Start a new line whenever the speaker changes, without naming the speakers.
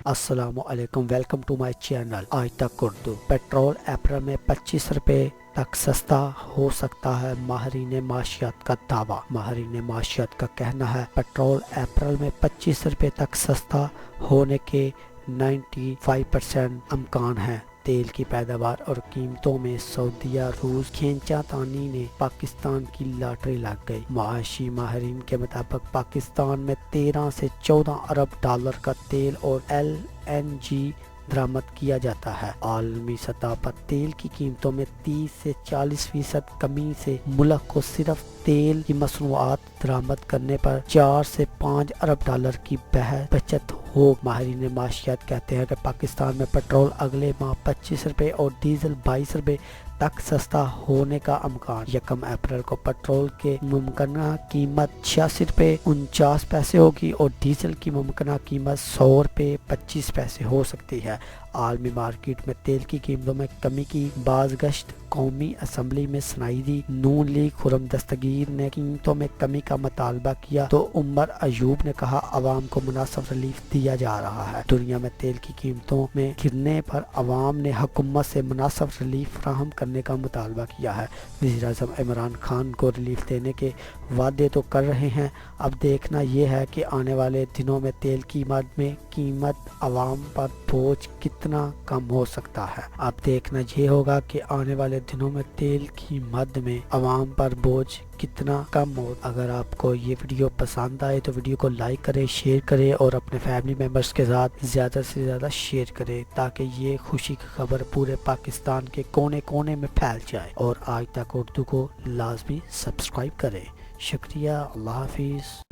السلام علیکم، welcome to my channel آج تک اردو۔ پیٹرول اپریل میں 25 روپے تک سستا ہو سکتا ہے، ماہرین معاشیات کا دعویٰ۔ ماہرین معاشیات کا کہنا ہے پیٹرول اپریل میں 25 روپے تک سستا ہونے کے 95% امکان ہیں۔ تیل کی پیداوار اور قیمتوں میں سعودیہ روس کھینچا تانی نے پاکستان کی لاٹری لگ گئی۔ معاشی ماہرین کے مطابق پاکستان میں 13 سے 14 ارب ڈالر کا تیل اور LNG درآمد کیا جاتا ہے۔ عالمی سطح پر تیل کی قیمتوں میں 30 سے 40% کمی سے ملک کو صرف تیل کی مصنوعات درآمد کرنے پر 4 سے 5 ارب ڈالر کی بچت ہو۔ ماہرین معاشیات کہتے ہیں کہ پاکستان میں پیٹرول اگلے ماہ 25 روپے اور ڈیزل 22 روپے تک سستا ہونے کا امکان۔ 1 اپریل کو پیٹرول کی ممکنہ قیمت 86 روپے 49 پیسے ہوگی اور ڈیزل کی ممکنہ قیمت 100 روپے 25 پیسے ہو سکتی ہے۔ عالمی مارکیٹ میں تیل کی قیمتوں میں کمی کی بازگشت قومی اسمبلی میں سنائی دی۔ نون لیگ خرم دستگیر نے قیمتوں میں کمی کا مطالبہ کیا تو عمر ایوب نے کہا عوام کو مناسب ریلیف دیا جا رہا ہے۔ دنیا میں تیل کی قیمتوں میں گرنے پر عوام نے حکومت سے مناسب ریلیف فراہم کرنے کا مطالبہ کیا ہے۔ وزیر اعظم عمران خان کو ریلیف دینے کے وعدے تو کر رہے ہیں، اب دیکھنا یہ ہے کہ آنے والے دنوں میں تیل کی قیمت عوام پر بوجھ کتنا کم ہو سکتا ہے۔ اب دیکھنا یہ ہوگا کہ آنے والے دنوں میں تیل کی مد میں عوام پر بوجھ کتنا کم ہو۔ اگر آپ کو یہ ویڈیو پسند آئے تو ویڈیو کو لائک کریں، شیئر کریں اور اپنے فیملی ممبرز کے ساتھ زیادہ سے زیادہ شیئر کریں تاکہ یہ خوشی کی خبر پورے پاکستان کے کونے کونے میں پھیل جائے۔ اور آج تک اردو کو لازمی سبسکرائب کریں۔ شکریہ، اللہ حافظ۔